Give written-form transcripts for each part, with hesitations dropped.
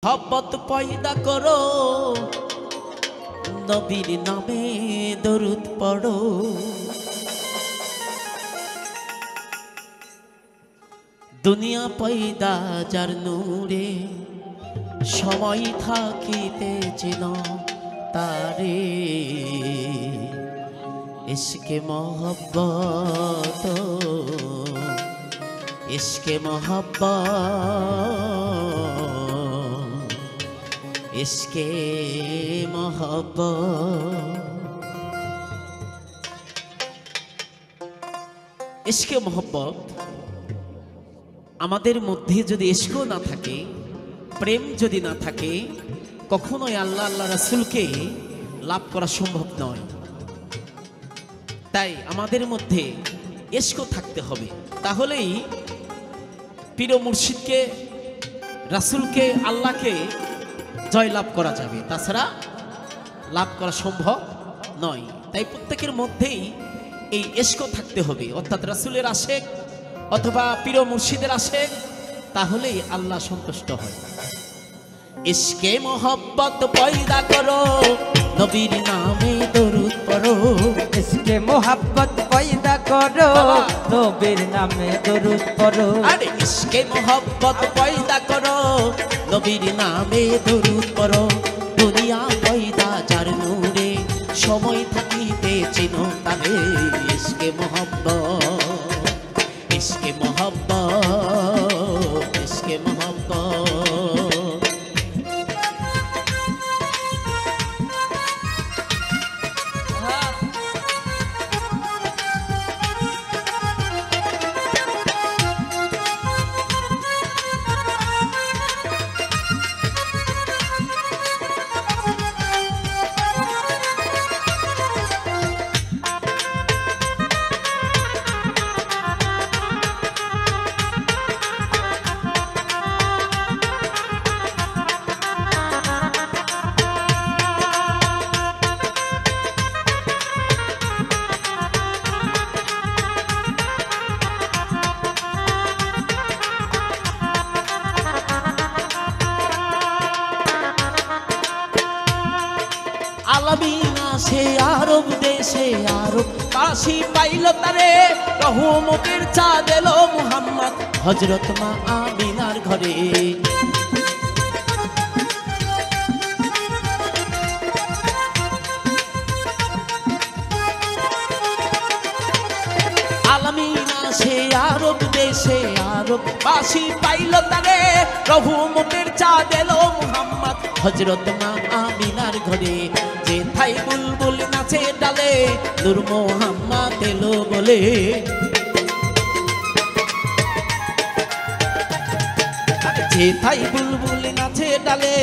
मोहब्बत पैदा करो नबीर नामे दरूद पढ़ो दुनिया पैदा जार नूरे समय थाकिते चिनो तारे इश्के मोहब्बत इश्के मोहब्बत इश्के मोहब्बत इश्के मोहब्बत आमादेर मध्य जदि इश्को ना थाके प्रेम जदि ना थाके कखनोई आल्लाह आल्लाह रसूलके लाभ करा सम्भव नय। ताई आमादेर मध्य इश्को थाकते हबे ताहलेई पीर मुर्शिदके रसूलके आल्लाहके जय लाभ करा जाबे ताछाड़ा लाभ करा सम्भव नय। ताई प्रत्येकेर मध्येई এই ইশক থাকতে হবে অর্থাৎ রাসূলের আশিক অথবা পীর মুর্শিদের আশিক তাহলেই আল্লাহ সন্তুষ্ট হয়। ইশকে মোহব্বত পয়দা করো নবীর নামে দরুদ পড়ো ইশকে মোহব্বত পয়দা করো নবীর নামে দরুদ পড়ো আরে ইশকে মোহব্বত পয়দা করো নবীর নামে দরুদ পড়ো দুনিয়া পয়দা যার নূরে সময় থাকিতে চিনো তারে ইশকে মোহব্বত ইশকে মোহব্বত ইশকে মোহব্বত আলামিনা সে আরব দেশে আরব কাশি পাইল তারে রহমতের চাঁদ এলো মুহাম্মদ হযরত মা আমিনার ঘরে। আলামিনা সে আরব দেশে আরব কাশি পাইল তারে রহমতের চাঁদ এলো মুহাম্মদ হযরত মা আমিনার ঘরে। যেথায় বুলবুল নাচে ডালে নূর মুহাম্মদ এলো বলে যেথায় বুলবুল নাচে ডালে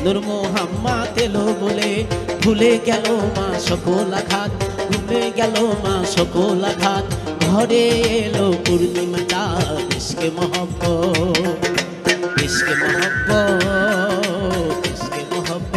নূর মুহাম্মদ এলো বলে ভুলে গেল মা সকল আঘাত ভুলে গেল মা সকল আঘাত ঘরে এলো পূর্ণিমা চাঁদ ইশকে মোহব্বত ইশকে মোহব্বত ইশকে মোহব্বত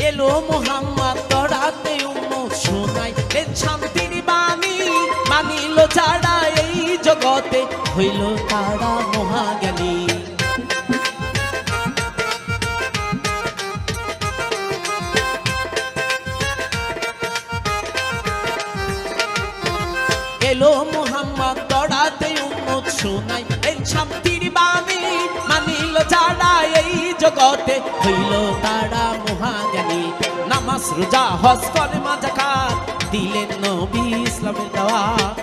এলো মুহাম্মদ তরাতে উম্মত শোনাইলেন শান্তির বাণী মানিল যারা এই জগতে হইল তারা মহাজ্ঞানী। এলো মুহাম্মদ তরাতে উম্মত শোনাইলেন শান্তির বাণী মানিল যারা এই জগতে হইল তারা মহাজ্ঞানী। নামাজ রোজা হজ কলেমা যাকাত দিলেন নবী ইসলামের দাওয়াত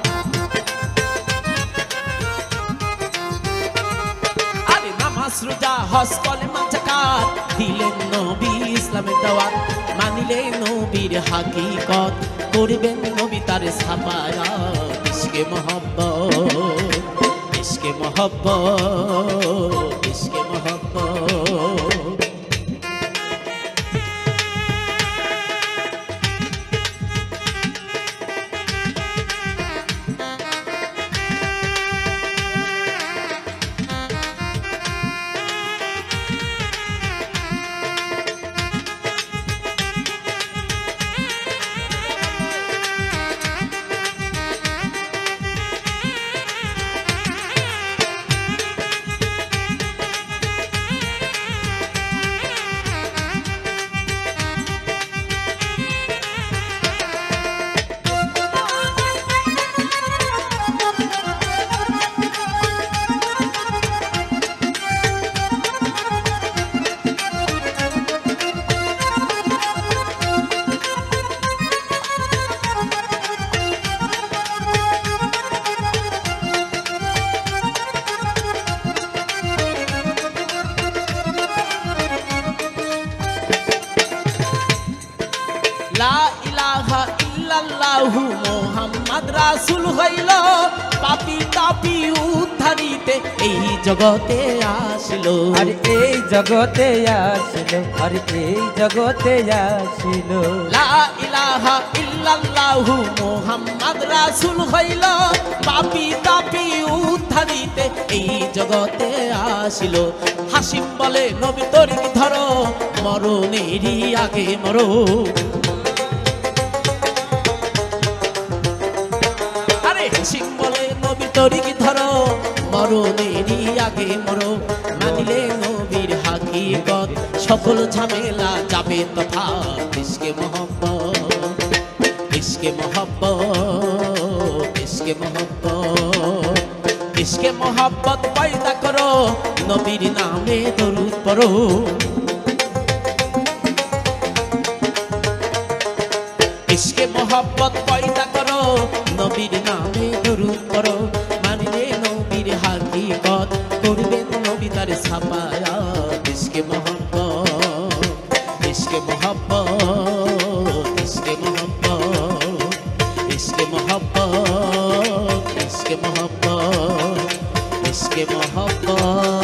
নামাজ রোজা হজ কলেমা যাকাত দিলেন নবী ইসলামের দাওয়াত মানিলে নবীর হাকিকত করবেন নবী তার সাফায়াত ইশকে মোহাব্বত ইশকে মোহাব্বত ইশকে মোহাব্বত লা ইলাহা ইল্লাল্লাহু মুহাম্মদ রাসূল হইল পাপী তাপী উদ্ধারিতে এই জগতে আসলো আর এই জগতে আসিল আর এই জগতে আসিল লা ইলাহা ইল্লাল্লাহু মুহাম্মদ রাসূল হইল পাপী তাপী উদ্ধারিতে এই জগতে আসিল হাসিম বলে নবী তরিক ধরো মরণেরই আগে মরো হাসিম বলে নবীর তরিক ধরো মরণেরই আগে মরো মানিলে নবীর হাকিকত সকল ঝামেলা যাবে তথা ইশকে মোহাব্বত ইশকে মোহাব্বত ইশকে মোহাব্বত ইশকে মোহাব্বত পয়দা করো নবীর নামে দরুদ পড়ো ইশকে মোহাব্বত পয়দা করো নবীর নামে দরুদ পড়ো মানিলে নবীর হাকিকত করবেন নবী তার সাফায়াত ইশকে মোহাব্বত ইশকে মোহাব্বত ইশকে মোহাব্বত ইশকে মোহাব্বত ইশকে মোহাব্বত ইশকে মোহাব্বত